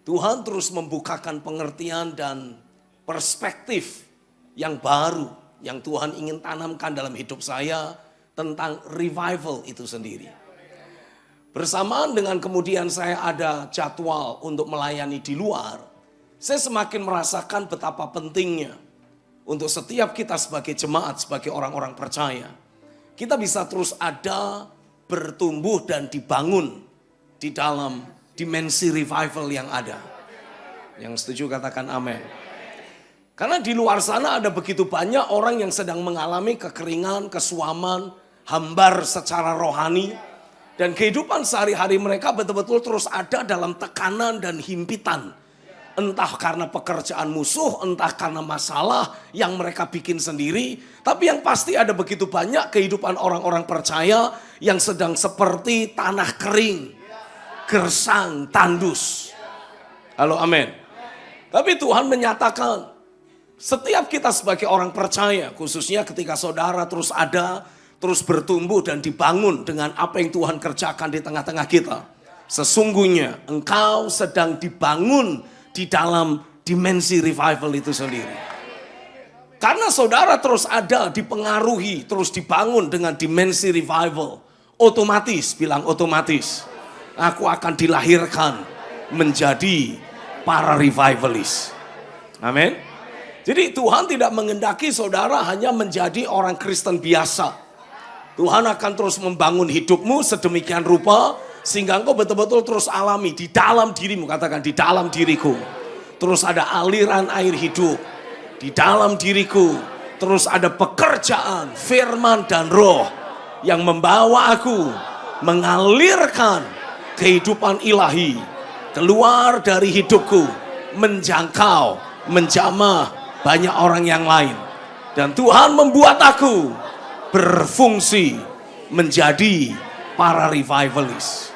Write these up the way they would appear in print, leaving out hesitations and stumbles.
Tuhan terus membukakan pengertian dan perspektif yang baru yang Tuhan ingin tanamkan dalam hidup saya tentang revival itu sendiri. Bersamaan dengan kemudian saya ada jadwal untuk melayani di luar, saya semakin merasakan betapa pentingnya untuk setiap kita sebagai jemaat, sebagai orang-orang percaya, kita bisa terus ada, bertumbuh dan dibangun di dalam dimensi revival yang ada. Yang setuju katakan amin. Karena di luar sana ada begitu banyak orang yang sedang mengalami kekeringan, kesuaman, hambar secara rohani. Dan kehidupan sehari-hari mereka betul-betul terus ada dalam tekanan dan himpitan. Entah karena pekerjaan musuh, entah karena masalah yang mereka bikin sendiri. Tapi yang pasti ada begitu banyak kehidupan orang-orang percaya yang sedang seperti tanah kering, gersang, tandus. Halo, amin. Tapi Tuhan menyatakan, setiap kita sebagai orang percaya, khususnya ketika saudara terus ada, terus bertumbuh dan dibangun dengan apa yang Tuhan kerjakan di tengah-tengah kita. Sesungguhnya engkau sedang dibangun di dalam dimensi revival itu sendiri. Karena saudara terus ada, dipengaruhi, terus dibangun dengan dimensi revival. Otomatis, bilang otomatis, aku akan dilahirkan menjadi para revivalis. Amin. Jadi Tuhan tidak mengendaki saudara hanya menjadi orang Kristen biasa. Tuhan akan terus membangun hidupmu sedemikian rupa sehingga engkau betul-betul terus alami di dalam dirimu, katakan di dalam diriku. Terus ada aliran air hidup di dalam diriku. Terus ada pekerjaan firman dan roh yang membawa aku mengalirkan kehidupan ilahi keluar dari hidupku, menjangkau, menjamah banyak orang yang lain. Dan Tuhan membuat aku berfungsi menjadi para revivalis.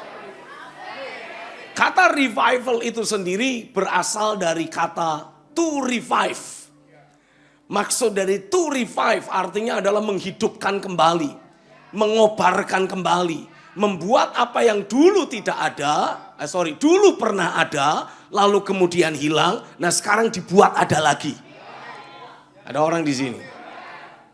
Kata revival itu sendiri berasal dari kata to revive. Maksud dari to revive artinya adalah menghidupkan kembali, mengobarkan kembali, membuat apa yang dulu tidak ada, dulu pernah ada, lalu kemudian hilang, nah sekarang dibuat ada lagi. Ada orang di sini.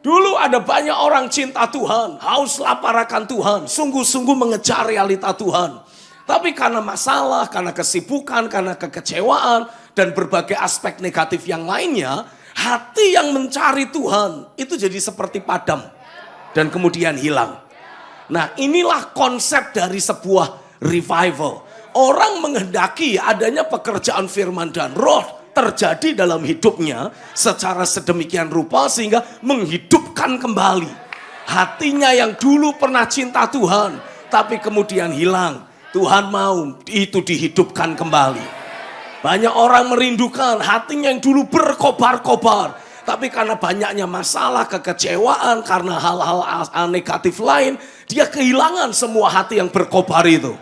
Dulu ada banyak orang cinta Tuhan, haus lapar akan Tuhan, sungguh-sungguh mengejar realita Tuhan. Tapi karena masalah, karena kesibukan, karena kekecewaan, dan berbagai aspek negatif yang lainnya, hati yang mencari Tuhan itu jadi seperti padam dan kemudian hilang. Nah, inilah konsep dari sebuah revival. Orang menghendaki adanya pekerjaan firman dan roh terjadi dalam hidupnya secara sedemikian rupa sehingga menghidupkan kembali hatinya yang dulu pernah cinta Tuhan tapi kemudian hilang. Tuhan mau itu dihidupkan kembali. Banyak orang merindukan hatinya yang dulu berkobar-kobar, tapi karena banyaknya masalah, kekecewaan, karena hal-hal negatif lain, dia kehilangan semua hati yang berkobar itu.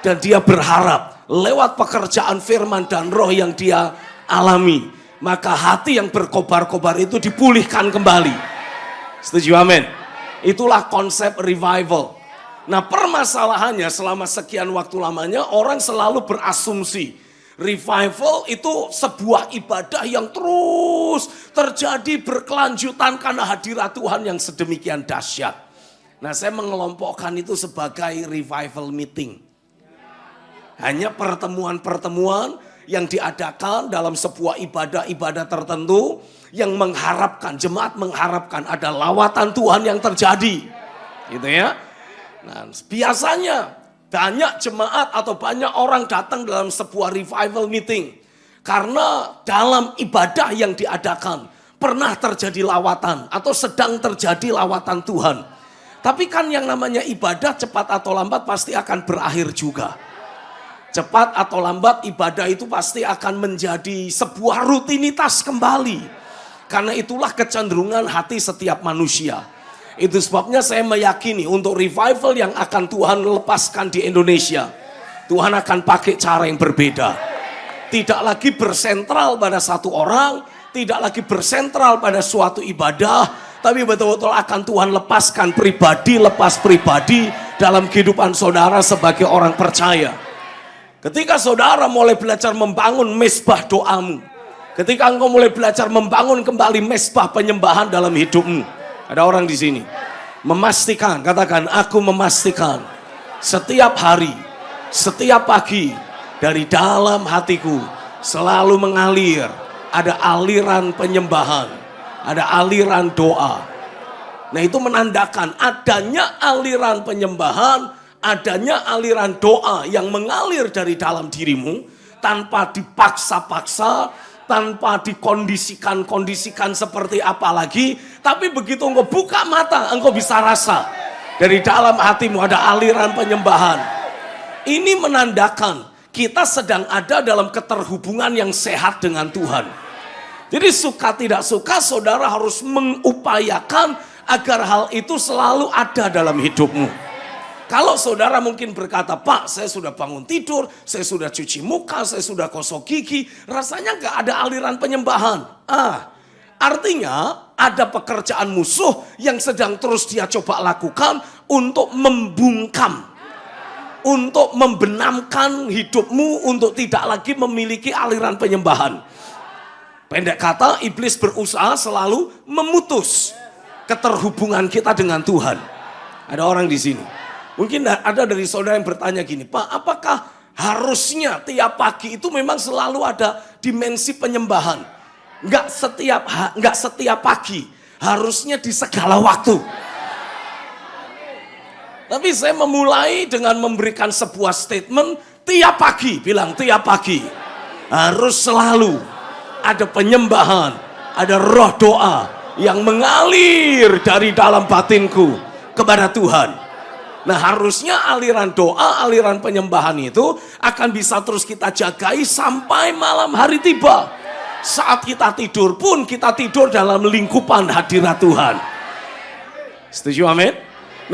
Dan dia berharap lewat pekerjaan firman dan roh yang dia alami, maka hati yang berkobar-kobar itu dipulihkan kembali. Setuju, amin. Itulah konsep revival. Nah, permasalahannya selama sekian waktu lamanya orang selalu berasumsi revival itu sebuah ibadah yang terus terjadi berkelanjutan karena hadirat Tuhan yang sedemikian dahsyat. Nah, saya mengelompokkan itu sebagai revival meeting. Hanya pertemuan-pertemuan yang diadakan dalam sebuah ibadah-ibadah tertentu yang mengharapkan, jemaat mengharapkan ada lawatan Tuhan yang terjadi. Gitu ya. Nah, biasanya banyak jemaat atau banyak orang datang dalam sebuah revival meeting karena dalam ibadah yang diadakan pernah terjadi lawatan atau sedang terjadi lawatan Tuhan. Tapi kan yang namanya ibadah cepat atau lambat pasti akan berakhir juga. Cepat atau lambat ibadah itu pasti akan menjadi sebuah rutinitas kembali. Karena itulah kecenderungan hati setiap manusia. Itu sebabnya saya meyakini untuk revival yang akan Tuhan lepaskan di Indonesia, Tuhan akan pakai cara yang berbeda. Tidak lagi bersentral pada satu orang, tidak lagi bersentral pada suatu ibadah, tapi betul-betul akan Tuhan lepaskan pribadi, lepas pribadi dalam kehidupan saudara sebagai orang percaya. Ketika saudara mulai belajar membangun mezbah doamu. Ketika engkau mulai belajar membangun kembali mezbah penyembahan dalam hidupmu. Ada orang di sini. Memastikan, katakan, aku memastikan setiap hari, setiap pagi, dari dalam hatiku selalu mengalir. Ada aliran penyembahan, ada aliran doa. Nah itu menandakan adanya aliran penyembahan, adanya aliran doa yang mengalir dari dalam dirimu tanpa dipaksa-paksa, tanpa dikondisikan seperti apa lagi. Tapi begitu engkau buka mata, engkau bisa rasa dari dalam hatimu ada aliran penyembahan. Ini menandakan kita sedang ada dalam keterhubungan yang sehat dengan Tuhan. Jadi suka tidak suka saudara harus mengupayakan agar hal itu selalu ada dalam hidupmu. Kalau saudara mungkin berkata, Pak, saya sudah bangun tidur, saya sudah cuci muka, saya sudah gosok gigi, rasanya gak ada aliran penyembahan. Artinya ada pekerjaan musuh yang sedang terus dia coba lakukan untuk membungkam, untuk membenamkan hidupmu untuk tidak lagi memiliki aliran penyembahan. Pendek kata, iblis berusaha selalu memutus keterhubungan kita dengan Tuhan. Ada orang di sini. Mungkin ada dari saudara yang bertanya gini, Pak, apakah harusnya tiap pagi itu memang selalu ada dimensi penyembahan? Enggak setiap pagi, harusnya di segala waktu. Tapi saya memulai dengan memberikan sebuah statement, tiap pagi, bilang tiap pagi. Harus selalu ada penyembahan, ada roh doa yang mengalir dari dalam batinku kepada Tuhan. Nah harusnya aliran doa, aliran penyembahan itu akan bisa terus kita jagai sampai malam hari tiba. Saat kita tidur pun kita tidur dalam lingkupan hadirat Tuhan. Setuju, amin?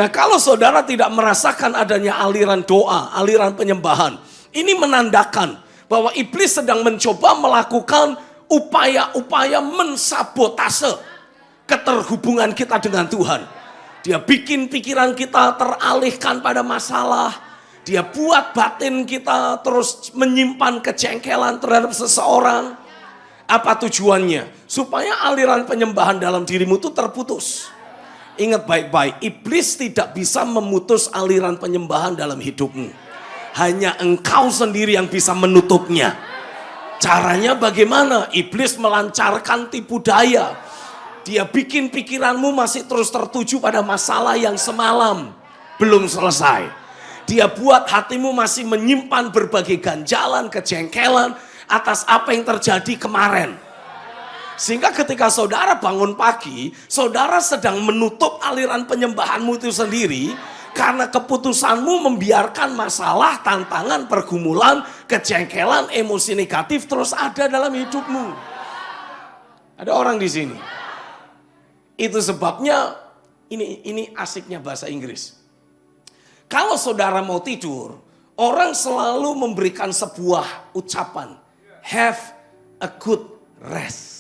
Nah kalau saudara tidak merasakan adanya aliran doa, aliran penyembahan, ini menandakan bahwa iblis sedang mencoba melakukan upaya-upaya mensabotase keterhubungan kita dengan Tuhan. Dia bikin pikiran kita teralihkan pada masalah. Dia buat batin kita terus menyimpan kejengkelan terhadap seseorang. Apa tujuannya? Supaya aliran penyembahan dalam dirimu itu terputus. Ingat baik-baik, iblis tidak bisa memutus aliran penyembahan dalam hidupmu. Hanya engkau sendiri yang bisa menutupnya. Caranya bagaimana? Iblis melancarkan tipu daya. Dia bikin pikiranmu masih terus tertuju pada masalah yang semalam belum selesai. Dia buat hatimu masih menyimpan berbagai ganjalan, kejengkelan atas apa yang terjadi kemarin. Sehingga ketika saudara bangun pagi, saudara sedang menutup aliran penyembahanmu itu sendiri. Karena keputusanmu membiarkan masalah, tantangan, pergumulan, kejengkelan, emosi negatif terus ada dalam hidupmu. Ada orang di sini. Itu sebabnya ini asiknya bahasa Inggris. Kalau saudara mau tidur, orang selalu memberikan sebuah ucapan, have a good rest.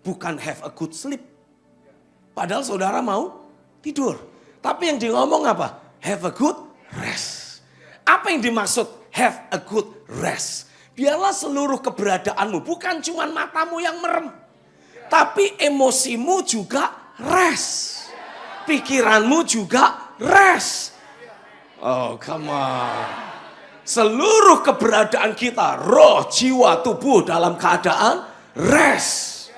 Bukan have a good sleep. Padahal saudara mau tidur. Tapi yang dia ngomong apa? Have a good rest. Apa yang dimaksud have a good rest? Biarlah seluruh keberadaanmu, bukan cuma matamu yang merem. Tapi emosimu juga rest. Pikiranmu juga rest. Oh come on. Seluruh keberadaan kita, roh, jiwa, tubuh dalam keadaan rest.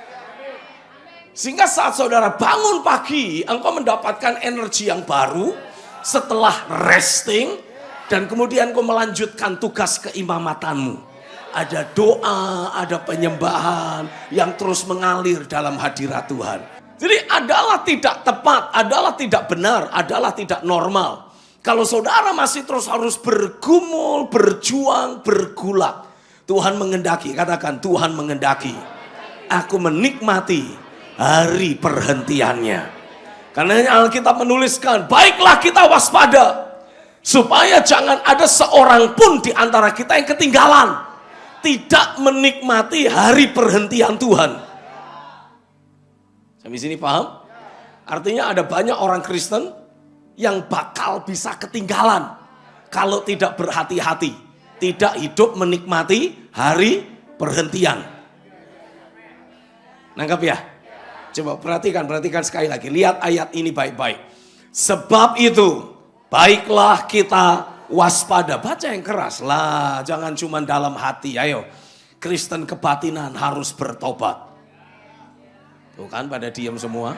Sehingga saat saudara bangun pagi, engkau mendapatkan energi yang baru setelah resting. Dan kemudian engkau melanjutkan tugas keimamatanmu. Ada doa, ada penyembahan yang terus mengalir dalam hadirat Tuhan. Jadi adalah tidak tepat, adalah tidak benar, adalah tidak normal. Kalau saudara masih terus harus bergumul, berjuang, bergulat. Tuhan mengendaki, katakan Tuhan mengendaki. Aku menikmati hari perhentiannya. Karena Alkitab menuliskan, baiklah kita waspada. Supaya jangan ada seorang pun di antara kita yang ketinggalan. Tidak menikmati hari perhentian Tuhan. Sampai sini paham? Artinya ada banyak orang Kristen yang bakal bisa ketinggalan. Kalau tidak berhati-hati. tidak hidup menikmati hari perhentian. Nangkap ya? Coba perhatikan sekali lagi. Lihat ayat ini baik-baik. Sebab itu, baiklah kita waspada. Baca yang keras lah, jangan cuma dalam hati. Ayo, Kristen kebatinan harus bertobat. Tuh kan pada diam semua.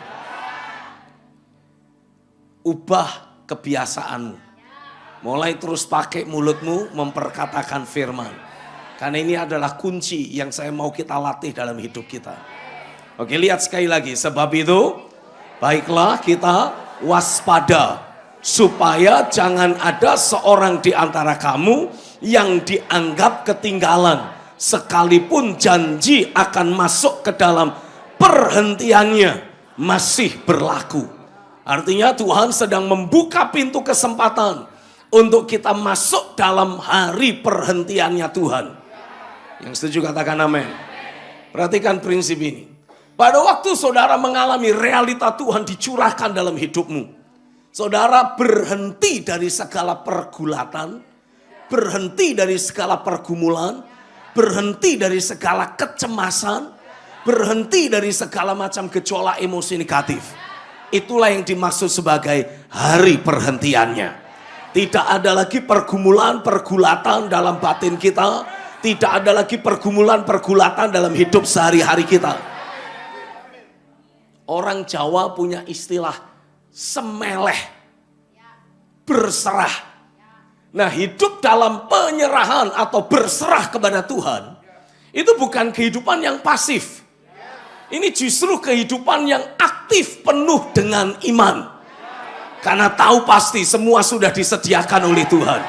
Ubah kebiasaanmu. Mulai terus pakai mulutmu memperkatakan firman. Karena ini adalah kunci yang saya mau kita latih dalam hidup kita. Oke, lihat sekali lagi. Sebab itu, baiklah kita waspada. Supaya jangan ada seorang di antara kamu yang dianggap ketinggalan. Sekalipun janji akan masuk ke dalam perhentiannya masih berlaku. Artinya Tuhan sedang membuka pintu kesempatan untuk kita masuk dalam hari perhentiannya Tuhan. Yang setuju katakan amin. Perhatikan prinsip ini. Pada waktu saudara mengalami realita Tuhan dicurahkan dalam hidupmu. Saudara berhenti dari segala pergulatan. Berhenti dari segala pergumulan. Berhenti dari segala kecemasan. Berhenti dari segala macam gejolak emosi negatif. Itulah yang dimaksud sebagai hari perhentiannya. Tidak ada lagi pergumulan, pergulatan dalam batin kita. Tidak ada lagi pergumulan, pergulatan dalam hidup sehari-hari kita. Orang Jawa punya istilah semeleh, berserah. Nah, hidup dalam penyerahan atau berserah kepada Tuhan, itu bukan kehidupan yang pasif. Ini justru kehidupan yang aktif penuh dengan iman. Karena tahu pasti semua sudah disediakan oleh Tuhan.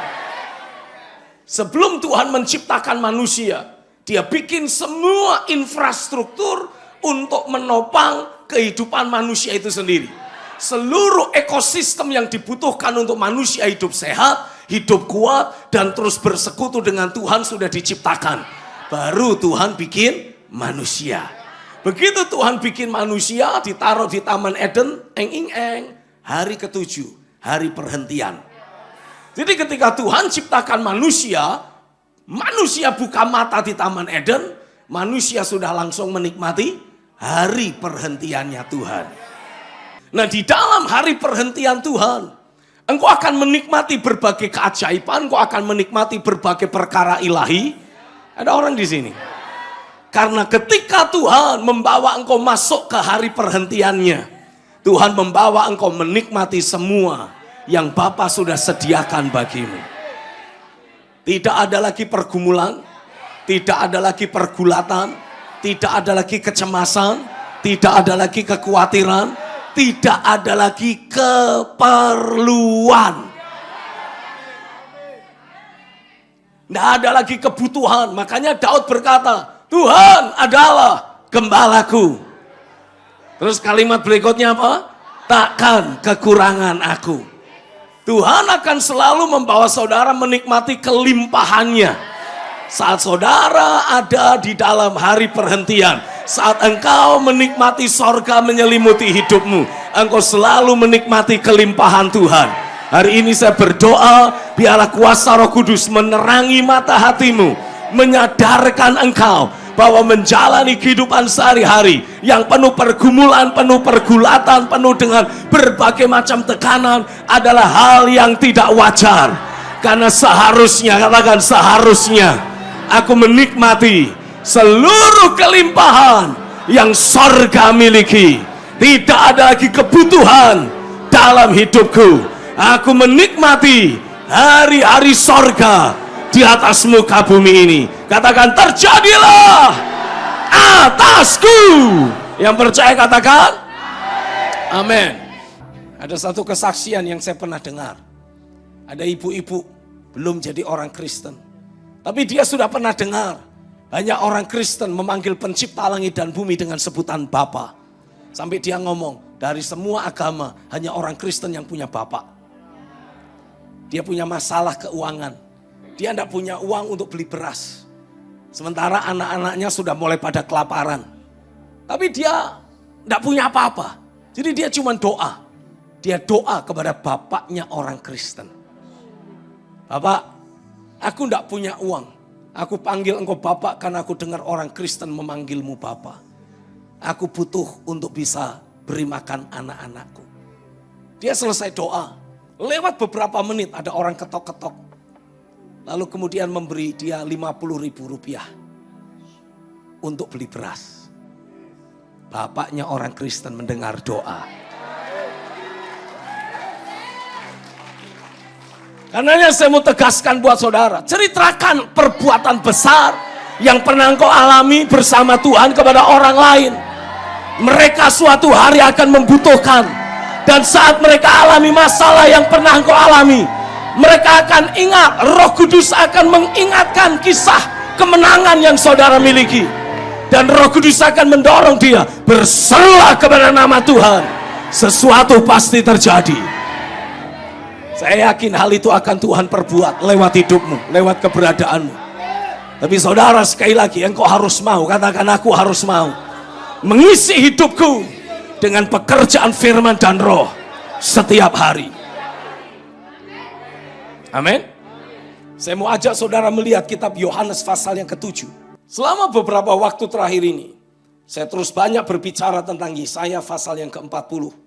Sebelum Tuhan menciptakan manusia, Dia bikin semua infrastruktur untuk menopang kehidupan manusia itu sendiri. Seluruh ekosistem yang dibutuhkan untuk manusia hidup sehat, hidup kuat, dan terus bersekutu dengan Tuhan sudah diciptakan. Baru Tuhan bikin manusia. Begitu Tuhan bikin manusia, ditaruh di Taman Eden, hari ke-7, hari perhentian. Jadi ketika Tuhan ciptakan manusia, manusia buka mata di Taman Eden, manusia sudah langsung menikmati hari perhentiannya Tuhan. Nah, di dalam hari perhentian Tuhan, engkau akan menikmati berbagai keajaiban, engkau akan menikmati berbagai perkara ilahi. Ada orang di sini. Karena ketika Tuhan membawa engkau masuk ke hari perhentiannya, Tuhan membawa engkau menikmati semua yang Bapa sudah sediakan bagimu. Tidak ada lagi pergumulan, tidak ada lagi pergulatan, tidak ada lagi kecemasan, tidak ada lagi kekhawatiran, tidak ada lagi keperluan. Tidak ada lagi kebutuhan. Makanya Daud berkata, Tuhan adalah gembalaku. Terus kalimat berikutnya apa? Takkan kekurangan aku. Tuhan akan selalu membawa saudara menikmati kelimpahannya. Saat saudara ada di dalam hari perhentian, saat engkau menikmati sorga menyelimuti hidupmu, engkau selalu menikmati kelimpahan Tuhan. Hari ini saya berdoa, biarlah kuasa Roh Kudus menerangi mata hatimu, menyadarkan engkau bahwa menjalani kehidupan sehari-hari yang penuh pergumulan, penuh pergulatan, penuh dengan berbagai macam tekanan adalah hal yang tidak wajar. Karena seharusnya, katakan seharusnya, aku menikmati seluruh kelimpahan yang sorga miliki. Tidak ada lagi kebutuhan dalam hidupku. Aku menikmati hari-hari sorga di atas muka bumi ini. Katakan terjadilah atasku. Yang percaya katakan amin. Ada satu kesaksian yang saya pernah dengar. Ada ibu-ibu belum jadi orang Kristen, tapi dia sudah pernah dengar banyak orang Kristen memanggil pencipta langit dan bumi dengan sebutan Bapa. Sampai dia ngomong, dari semua agama hanya orang Kristen yang punya Bapa. Dia punya masalah keuangan. Dia tidak punya uang untuk beli beras. Sementara anak-anaknya sudah mulai pada kelaparan. Tapi dia tidak punya apa-apa. Jadi dia cuma doa. Dia doa kepada bapaknya orang Kristen. Bapak, Aku tidak punya uang. Aku panggil engkau Bapak karena aku dengar orang Kristen memanggilmu Bapak. Aku butuh untuk bisa beri makan anak-anakku. Dia selesai doa. Lewat beberapa menit ada orang ketok-ketok. Lalu kemudian memberi dia 50.000 rupiah untuk beli beras. Bapaknya orang Kristen mendengar doa. Karenanya saya mau tegaskan buat saudara, ceritakan perbuatan besar yang pernah engkau alami bersama Tuhan kepada orang lain. Mereka suatu hari akan membutuhkan. Dan saat mereka alami masalah yang pernah engkau alami, mereka akan ingat, Roh Kudus akan mengingatkan kisah kemenangan yang saudara miliki. Dan Roh Kudus akan mendorong dia, berserulah kepada nama Tuhan. Sesuatu pasti terjadi. Saya yakin hal itu akan Tuhan perbuat lewat hidupmu, lewat keberadaanmu. Tapi saudara, sekali lagi, engkau harus mau, katakan aku harus mau mengisi hidupku dengan pekerjaan firman dan roh setiap hari. Amin. Saya mau ajak saudara melihat kitab Yohanes pasal yang ke-7. Selama beberapa waktu terakhir ini, saya terus banyak berbicara tentang Yesaya pasal yang ke-40.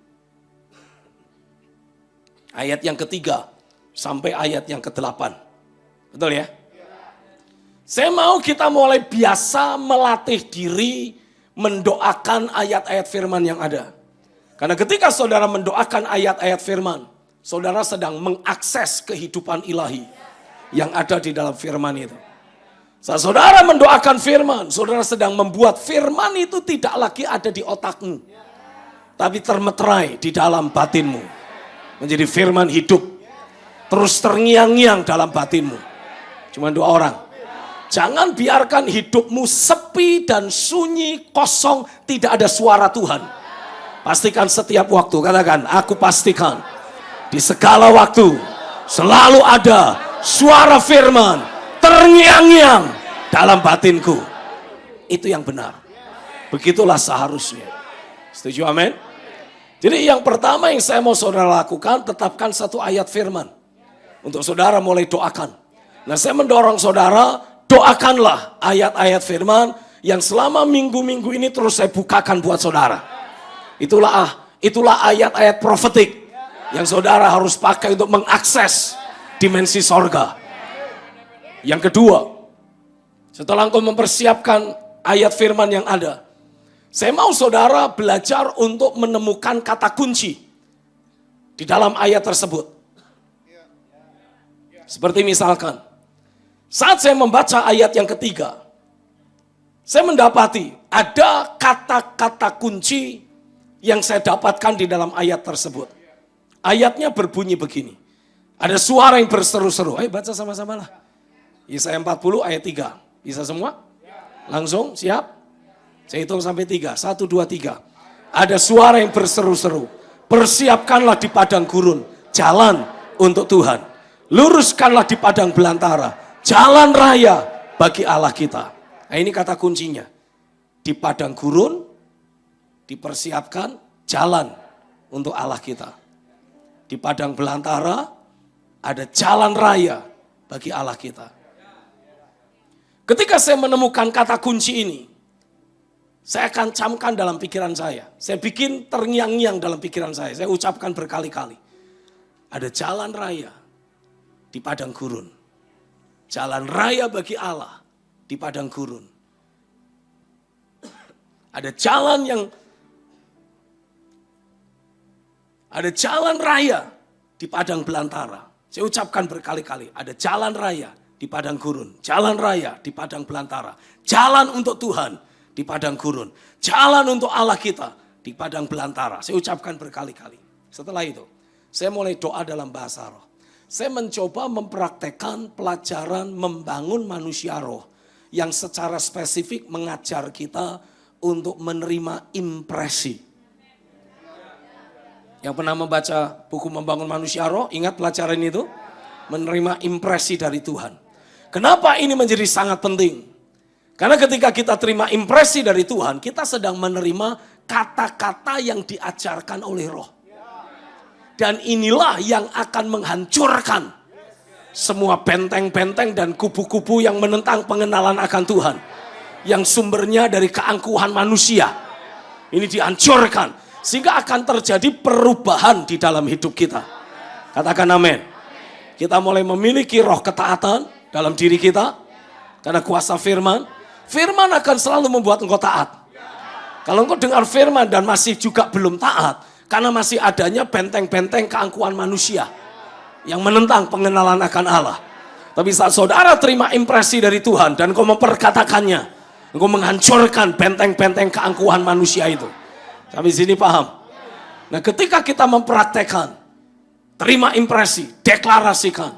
Ayat yang ke-3 sampai ayat yang ke-8. Betul ya? Saya mau kita mulai biasa melatih diri mendoakan ayat-ayat firman yang ada. Karena ketika saudara mendoakan ayat-ayat firman, saudara sedang mengakses kehidupan ilahi yang ada di dalam firman itu. Saat saudara mendoakan firman, saudara sedang membuat firman itu tidak lagi ada di otakmu, tapi termeterai di dalam batinmu. Menjadi firman hidup, terus terngiang-ngiang dalam batinmu. Cuma 2 orang. Jangan biarkan hidupmu sepi dan sunyi, kosong, tidak ada suara Tuhan. Pastikan setiap waktu, katakan, aku pastikan di segala waktu selalu ada suara firman terngiang-ngiang dalam batinku. Itu yang benar. Begitulah seharusnya. Setuju, amin? Jadi yang pertama yang saya mau saudara lakukan, tetapkan satu ayat firman untuk saudara mulai doakan. Nah, saya mendorong saudara, doakanlah ayat-ayat firman yang selama minggu-minggu ini terus saya bukakan buat saudara. Itulah ayat-ayat profetik yang saudara harus pakai untuk mengakses dimensi sorga. Yang kedua, setelah engkau mempersiapkan ayat firman yang ada, saya mau saudara belajar untuk menemukan kata kunci di dalam ayat tersebut. Seperti misalkan, saat saya membaca ayat yang ketiga, saya mendapati ada kata-kata kunci yang saya dapatkan di dalam ayat tersebut. Ayatnya berbunyi begini. Ada suara yang berseru-seru. Ayo baca sama-sama lah. Yesaya 40 ayat 3. Bisa semua? Langsung, siap? Saya hitung sampai 3. 1, 2, 3. Ada suara yang berseru-seru. Persiapkanlah di padang gurun jalan untuk Tuhan. Luruskanlah di padang belantara jalan raya bagi Allah kita. Nah, ini kata kuncinya. Di padang gurun dipersiapkan jalan untuk Allah kita. Di padang belantara ada jalan raya bagi Allah kita. Ketika saya menemukan kata kunci ini, saya akan camkan dalam pikiran saya. Saya bikin terngiang-ngiang dalam pikiran saya. Saya ucapkan berkali-kali. Ada jalan raya di padang gurun. Jalan raya bagi Allah di padang gurun. Ada jalan raya di padang belantara. Saya ucapkan berkali-kali. Ada jalan raya di padang gurun. Jalan raya di padang belantara. Jalan untuk Tuhan di padang gurun. Jalan untuk Allah kita di padang belantara. Saya ucapkan berkali-kali. Setelah itu, saya mulai doa dalam bahasa roh. Saya mencoba mempraktekkan pelajaran membangun manusia roh yang secara spesifik mengajar kita untuk menerima impresi. Yang pernah membaca buku Membangun Manusia Roh, ingat pelajaran itu? Menerima impresi dari Tuhan. Kenapa ini menjadi sangat penting? Karena ketika kita terima impresi dari Tuhan, kita sedang menerima kata-kata yang diajarkan oleh roh. Dan inilah yang akan menghancurkan semua benteng-benteng dan kubu-kubu yang menentang pengenalan akan Tuhan, yang sumbernya dari keangkuhan manusia, ini dihancurkan, sehingga akan terjadi perubahan di dalam hidup kita. Katakan amin. Kita mulai memiliki roh ketaatan dalam diri kita, karena kuasa firman. Firman akan selalu membuat engkau taat. Kalau engkau dengar firman dan masih juga belum taat, karena masih adanya benteng-benteng keangkuhan manusia yang menentang pengenalan akan Allah. Tapi saat saudara terima impresi dari Tuhan dan engkau memperkatakannya, engkau menghancurkan benteng-benteng keangkuhan manusia itu. Sampai sini paham? Nah, ketika kita mempraktekkan, terima impresi, deklarasikan,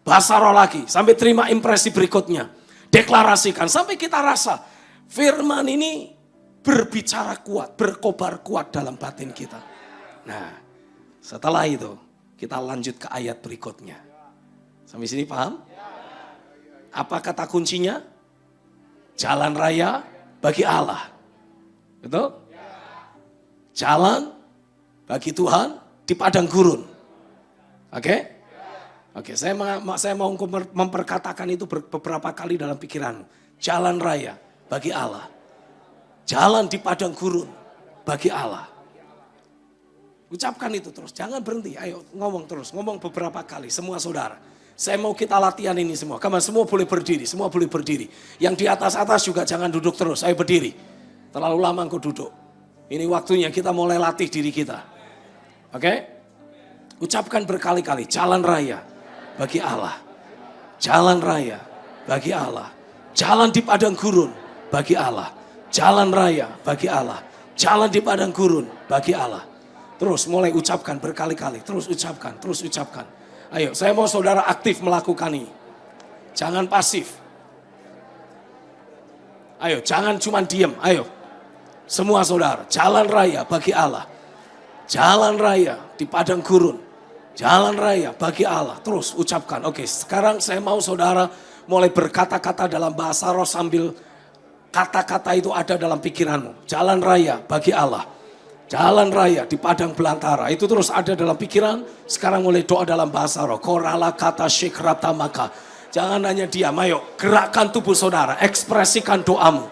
bahasa roh lagi, sampai terima impresi berikutnya, deklarasikan, sampai kita rasa firman ini berbicara kuat, berkobar kuat dalam batin kita. Nah, setelah itu kita lanjut ke ayat berikutnya. Sampai sini paham? Apa kata kuncinya? Jalan raya bagi Allah. Betul? Jalan bagi Tuhan di padang gurun. Oke? Oke, saya mau memperkatakan itu beberapa kali dalam pikiranmu. Jalan raya bagi Allah. Jalan di padang gurun bagi Allah. Ucapkan itu terus, jangan berhenti. Ayo ngomong terus, ngomong beberapa kali semua saudara. Saya mau kita latihan ini semua. Kamu semua boleh berdiri, semua boleh berdiri. Yang di atas juga jangan duduk terus, ayo berdiri. Terlalu lama engkau duduk. Ini waktunya kita mulai latih diri kita. Oke? Ucapkan berkali-kali, jalan raya bagi Allah. Jalan raya bagi Allah. Jalan di padang gurun bagi Allah. Jalan raya bagi Allah. Jalan di padang gurun bagi Allah. Terus mulai ucapkan berkali-kali. Terus ucapkan, terus ucapkan. Ayo, saya mau saudara aktif melakukan ini. Jangan pasif. Ayo, jangan cuma diam. Ayo, semua saudara. Jalan raya bagi Allah. Jalan raya di padang gurun. Jalan raya bagi Allah. Terus ucapkan. Oke, sekarang saya mau saudara mulai berkata-kata dalam bahasa roh sambil kata-kata itu ada dalam pikiranmu. Jalan raya bagi Allah. Jalan raya di padang belantara. Itu terus ada dalam pikiran. Sekarang mulai doa dalam bahasa roh. Korala kata syikrata maka. Jangan hanya diam. Ayo gerakkan tubuh saudara. Ekspresikan doamu.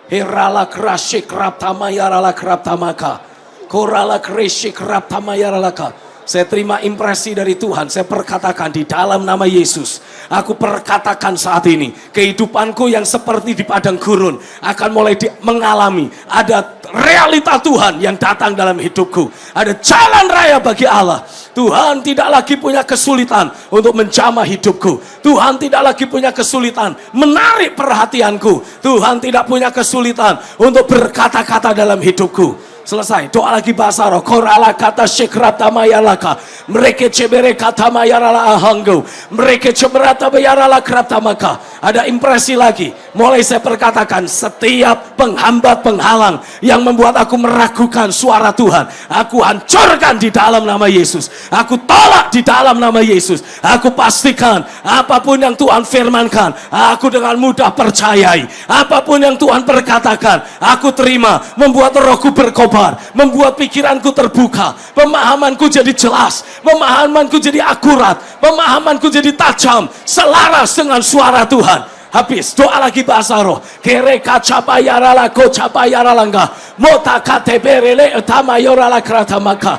Herala krasyikrata mayarala krapta maka. Korala krasyikrata mayarala ka. Saya terima impresi dari Tuhan. Saya perkatakan di dalam nama Yesus. Aku perkatakan saat ini. Kehidupanku yang seperti di padang gurun. Akan mulai mengalami. Ada realita Tuhan yang datang dalam hidupku. Ada jalan raya bagi Allah. Tuhan tidak lagi punya kesulitan untuk menjamah hidupku. Tuhan tidak lagi punya kesulitan menarik perhatianku. Tuhan tidak punya kesulitan untuk berkata-kata dalam hidupku. Selesai, doa lagi bahasa roh. Korala kata syikrata mayalaka. Mereka cebere kata mayarala ahanggo. Mereka ceberata mayarala krata maka. Ada impresi lagi. Mulai saya perkatakan, setiap penghambat penghalang yang membuat aku meragukan suara Tuhan, aku hancurkan di dalam nama Yesus. Aku tolak di dalam nama Yesus. Aku pastikan apapun yang Tuhan firmankan, aku dengan mudah percayai. Apapun yang Tuhan perkatakan, aku terima. Membuat rohku berkobar, membuat pikiranku terbuka, pemahamanku jadi jelas, pemahamanku jadi akurat, pemahamanku jadi tajam, selaras dengan suara Tuhan. Habis, doa lagi bahasa roh. Kere kacapa yarala kocapa yaralangga. Mota kateberele etama yorala krata maka.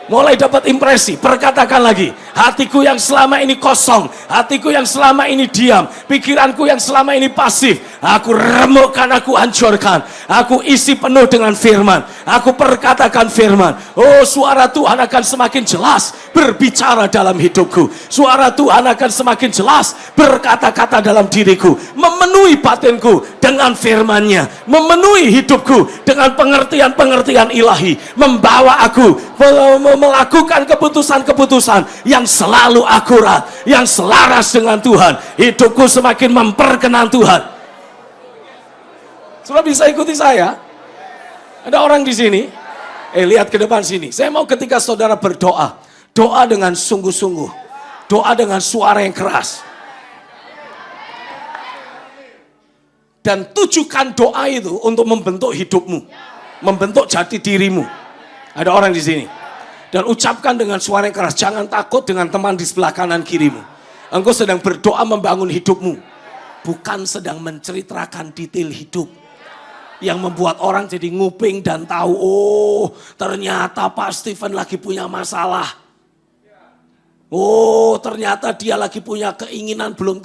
Mulai dapat impresi, perkatakan lagi. Hatiku yang selama ini kosong, hatiku yang selama ini diam, pikiranku yang selama ini pasif, aku remukkan, aku hancurkan. Aku isi penuh dengan firman. Aku perkatakan firman. Oh, suara Tuhan akan semakin jelas berbicara dalam hidupku. Suara Tuhan akan semakin jelas berkata-kata dalam diriku, memenuhi batinku dengan firman-Nya, memenuhi hidupku dengan pengertian-pengertian ilahi, membawa aku melakukan keputusan-keputusan yang selalu akurat, yang selaras dengan Tuhan. Hidupku semakin memperkenan Tuhan. Sudah bisa ikuti saya? Ada orang di sini? Lihat ke depan sini. Saya mau ketika saudara berdoa, doa dengan sungguh-sungguh, doa dengan suara yang keras, dan tujukan doa itu untuk membentuk hidupmu, membentuk jati dirimu. Ada orang di sini. Dan ucapkan dengan suara yang keras. Jangan takut dengan teman di sebelah kanan kirimu. Engkau sedang berdoa membangun hidupmu, bukan sedang menceritakan detail hidup yang membuat orang jadi nguping dan tahu, oh ternyata Pak Stephen lagi punya masalah. Oh ternyata dia lagi punya keinginan belum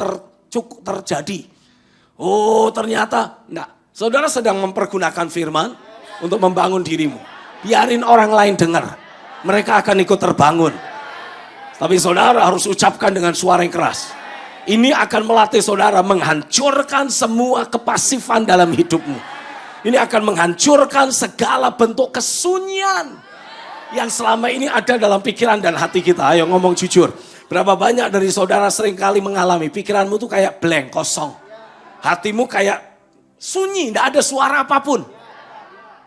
terjadi. Oh ternyata, enggak. Saudara sedang mempergunakan firman untuk membangun dirimu. Biarin orang lain dengar, mereka akan ikut terbangun. Tapi saudara harus ucapkan dengan suara yang keras. Ini akan melatih saudara menghancurkan semua kepasifan dalam hidupmu. Ini akan menghancurkan segala bentuk kesunyian yang selama ini ada dalam pikiran dan hati kita. Ayo ngomong jujur. Berapa banyak dari saudara seringkali mengalami pikiranmu tuh kayak blank, kosong. Hatimu kayak sunyi, tidak ada suara apapun.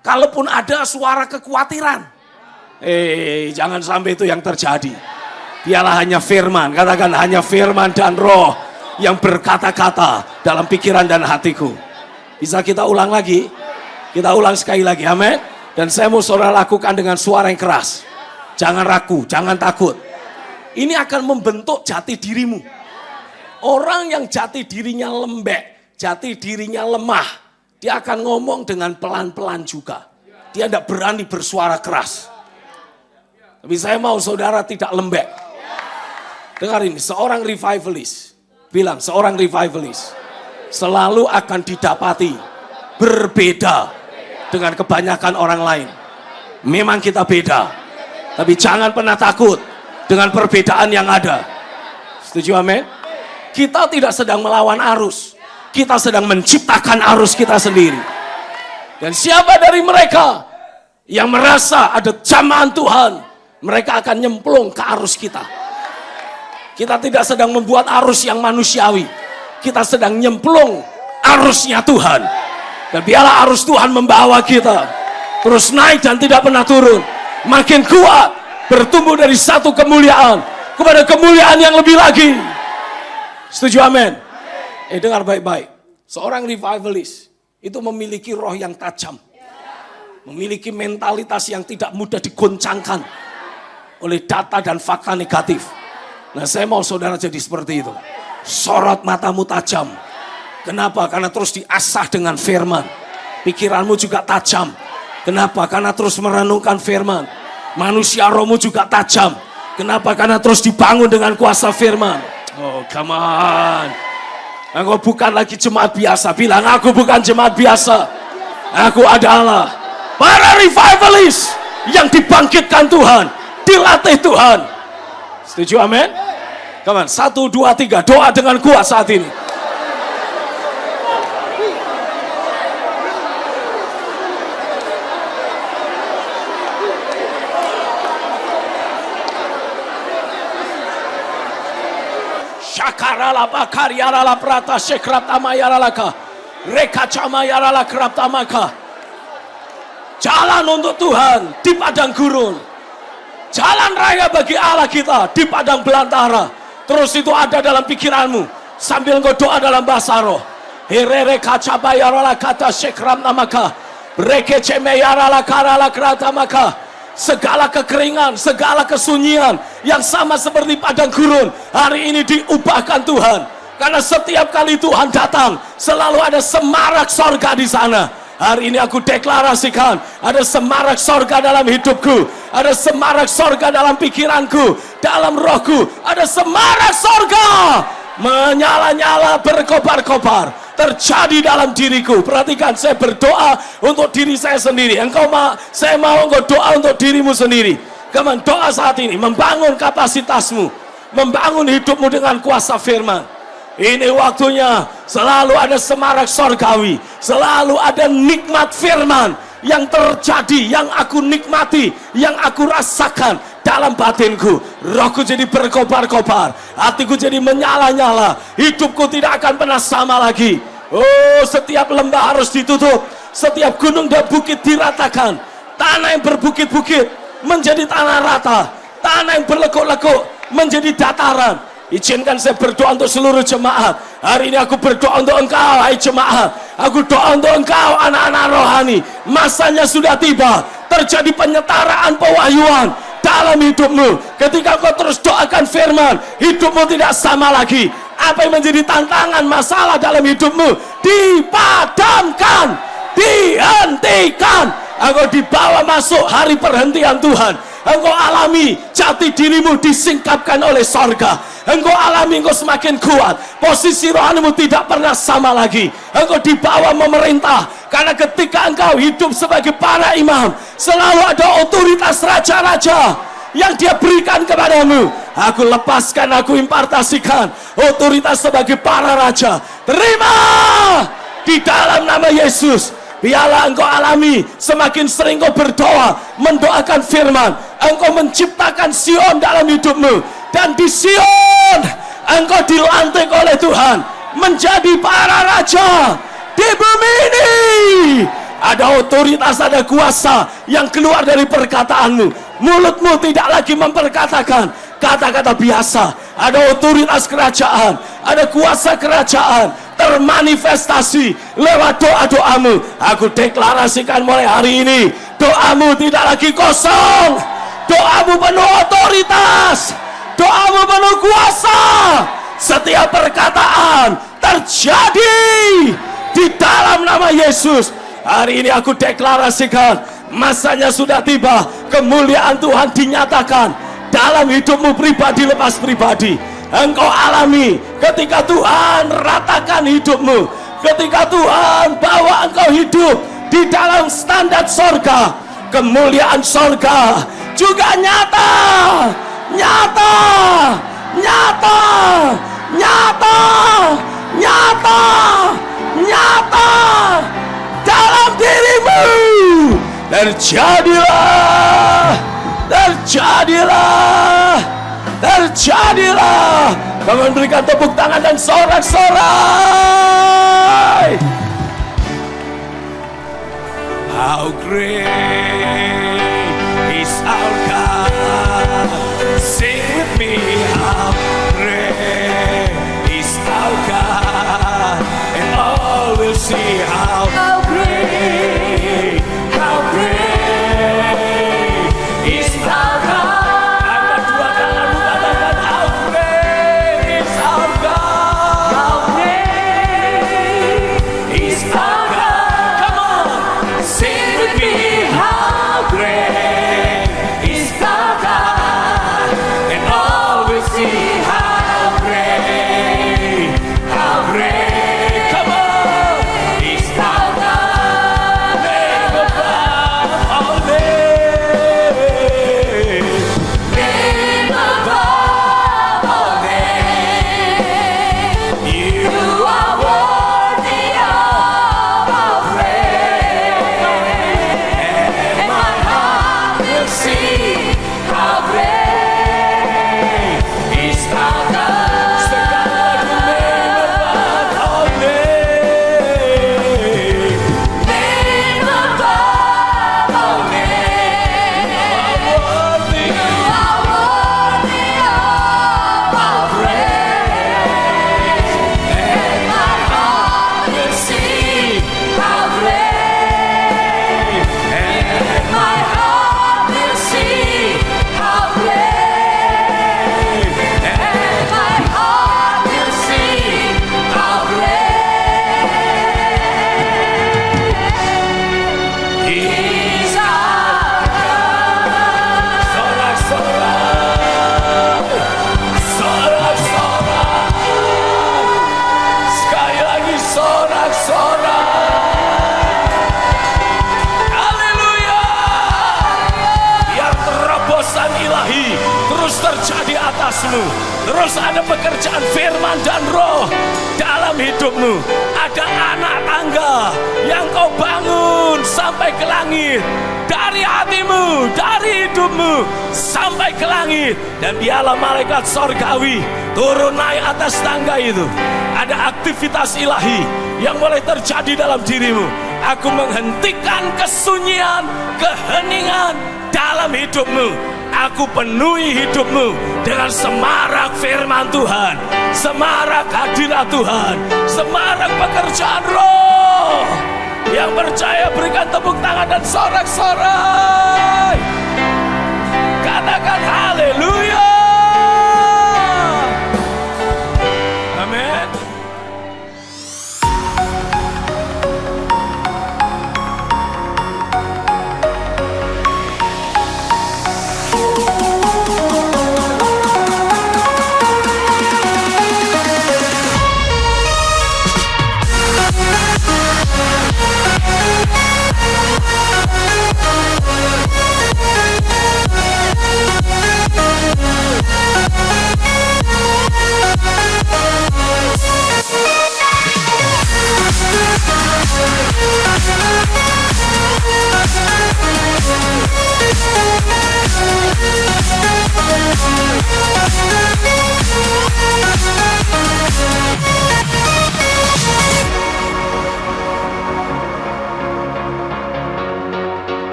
Kalaupun ada suara kekhawatiran. Jangan sampai itu yang terjadi. Biarlah hanya firman, katakan hanya firman dan roh yang berkata-kata dalam pikiran dan hatiku. Bisa kita ulang lagi? Kita ulang sekali lagi, amin. Dan saya mau saudara lakukan dengan suara yang keras. Jangan ragu, jangan takut. Ini akan membentuk jati dirimu. Orang yang jati dirinya lembek, jati dirinya lemah, dia akan ngomong dengan pelan-pelan juga. Dia tidak berani bersuara keras. Tapi saya mau saudara tidak lembek. Dengar ini, seorang revivalist, bilang seorang revivalist selalu akan didapati berbeda dengan kebanyakan orang lain. Memang kita beda, tapi jangan pernah takut dengan perbedaan yang ada. Setuju, amin? Kita tidak sedang melawan arus, kita sedang menciptakan arus kita sendiri. Dan siapa dari mereka yang merasa ada jamahan Tuhan, mereka akan nyemplung ke arus kita. Kita tidak sedang membuat arus yang manusiawi. Kita sedang nyemplung arusnya Tuhan. Dan biarlah arus Tuhan membawa kita terus naik dan tidak pernah turun. Makin kuat, bertumbuh dari satu kemuliaan kepada kemuliaan yang lebih lagi. Setuju, amin? Dengar baik-baik. Seorang revivalist itu memiliki roh yang tajam. Memiliki mentalitas yang tidak mudah digoncangkan oleh data dan fakta negatif. Nah, saya mau saudara jadi seperti itu. Sorot matamu tajam. Kenapa? Karena terus diasah dengan firman. Pikiranmu juga tajam. Kenapa? Karena terus merenungkan firman. Manusia rohmu juga tajam. Kenapa? Karena terus dibangun dengan kuasa firman. Oh, come on. Engkau bukan lagi jemaat biasa. Bilang, aku bukan jemaat biasa. Aku adalah para revivalist yang dibangkitkan Tuhan, dilatih Tuhan. Setuju, amin? Come on, 1, 2, 3, doa dengan kuat saat ini. Syakarala bakaryarala prata sekraptama yaralaka. Rekacama yarala kraptamaka. Jalan untuk Tuhan di padang gurun. Jalan raya bagi Allah kita di padang belantara. Terus itu ada dalam pikiranmu sambil engkau doa dalam bahasa roh. Herere kacaba yarala kata sekram namaka. Reke ceme yarala karala krata maka. Segala kekeringan, segala kesunyian yang sama seperti padang gurun hari ini diubahkan Tuhan. Karena setiap kali Tuhan datang selalu ada semarak sorga di sana. Hari ini aku deklarasikan ada semarak sorga dalam hidupku, ada semarak sorga dalam pikiranku, dalam rohku, ada semarak sorga menyala-nyala, berkobar-kobar terjadi dalam diriku. Perhatikan, saya berdoa untuk diri saya sendiri. Saya mau engkau doa untuk dirimu sendiri. Kamu doa saat ini, membangun kapasitasmu, membangun hidupmu dengan kuasa firman. Ini waktunya, selalu ada semarak sorgawi, selalu ada nikmat firman yang terjadi, yang aku nikmati, yang aku rasakan dalam batinku. Rohku jadi berkobar-kobar, hatiku jadi menyala-nyala, hidupku tidak akan pernah sama lagi. Oh, setiap lembah harus ditutup, setiap gunung dan bukit diratakan, tanah yang berbukit-bukit menjadi tanah rata, tanah yang berlekuk-lekuk menjadi dataran. Izinkan saya berdoa untuk seluruh jemaat. Hari ini aku berdoa untuk engkau, hai jemaat. Aku doa untuk engkau, anak-anak rohani. Masanya sudah tiba. Terjadi penyetaraan pewahyuan dalam hidupmu. Ketika kau terus doakan firman, hidupmu tidak sama lagi. Apa yang menjadi tantangan, masalah dalam hidupmu dipadamkan, dihentikan. Engkau dibawa masuk hari perhentian Tuhan. Engkau alami jati dirimu disingkapkan oleh sorga. Engkau alami, engkau semakin kuat. Posisi rohanimu tidak pernah sama lagi. Engkau dibawa memerintah. Karena ketika engkau hidup sebagai para imam, selalu ada otoritas raja-raja yang dia berikan kepadamu. Aku lepaskan, aku impartasikan otoritas sebagai para raja. Terima di dalam nama Yesus. Biarlah engkau alami, semakin sering kau berdoa, mendoakan firman, engkau menciptakan Sion dalam hidupmu. Dan di Sion engkau dilantik oleh Tuhan menjadi para raja di bumi ini. Ada otoritas, ada kuasa yang keluar dari perkataanmu. Mulutmu tidak lagi memperkatakan kata-kata biasa. Ada otoritas kerajaan, ada kuasa kerajaan termanifestasi lewat doa-doamu. Aku deklarasikan mulai hari ini, doamu tidak lagi kosong. Doamu penuh otoritas, doamu penuh kuasa. Setiap perkataan terjadi di dalam nama Yesus. Hari ini aku deklarasikan, masanya sudah tiba. Kemuliaan Tuhan dinyatakan dalam hidupmu pribadi lepas pribadi. Engkau alami ketika Tuhan ratakan hidupmu, ketika Tuhan bawa engkau hidup di dalam standar sorga. Kemuliaan sorga juga nyata, nyata, nyata, nyata, nyata, nyata dalam dirimu. Terjadilah, terjadilah, terjadilah. Bangun, berikan tepuk tangan dan sorak-sorai. How great is our God. Sing with me. How great is our God. And all will see how great, how great is our God. Terus ada pekerjaan firman dan roh dalam hidupmu. Ada anak tangga yang kau bangun sampai ke langit. Dari hatimu, dari hidupmu sampai ke langit. Dan biarlah malaikat sorgawi turun naik atas tangga itu. Ada aktivitas ilahi yang mulai terjadi dalam dirimu. Aku menghentikan kesunyian, keheningan dalam hidupmu. Aku penuhi hidupmu dengan semarak firman Tuhan, semarak hadirat Tuhan, semarak pekerjaan roh. Yang percaya berikan tepuk tangan dan sorak-sorak.